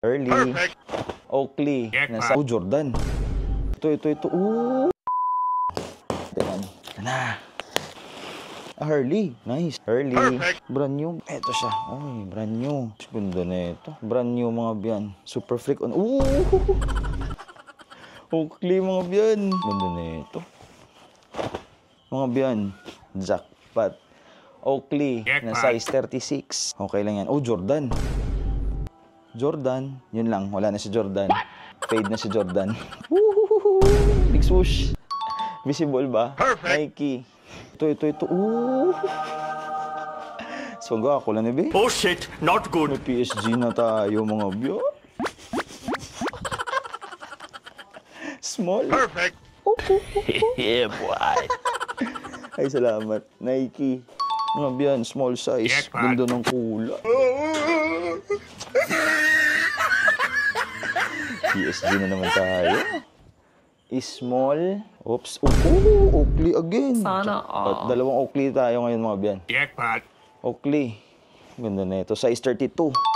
Early. Perfect. Oakley. Nasa Jordan. Ito. Tingnan. Na. Hurley. Nice. Hurley. Perfect. Brand new. Ito siya. Ay, brand new. Ganda na ito. Brand new mga biyan. Super freak on. Oakley mga biyan. Ganda na ito. Mga biyan. Jackpot. Oakley. Na size 36. Okay lang yan. Oh, Jordan. Jordan. Yun lang. Wala na si Jordan. Fade na si Jordan. Big swoosh. Visible ba? Perfect. Nike. Ito. Swaga ako lang eh, Oh shit, not good. May PSG na tayo mga biyo. Small. Perfect. Yeah, boy. Ay, salamat. Nike. Mga biyan, small size. Ganda ng kulay. PSG na naman tayo. Small. Oops. Oakley again. Sana all. Dalawang Oakley tayo ngayon mga biyan. Jackpot. Oakley. Ganda na ito. Size 32.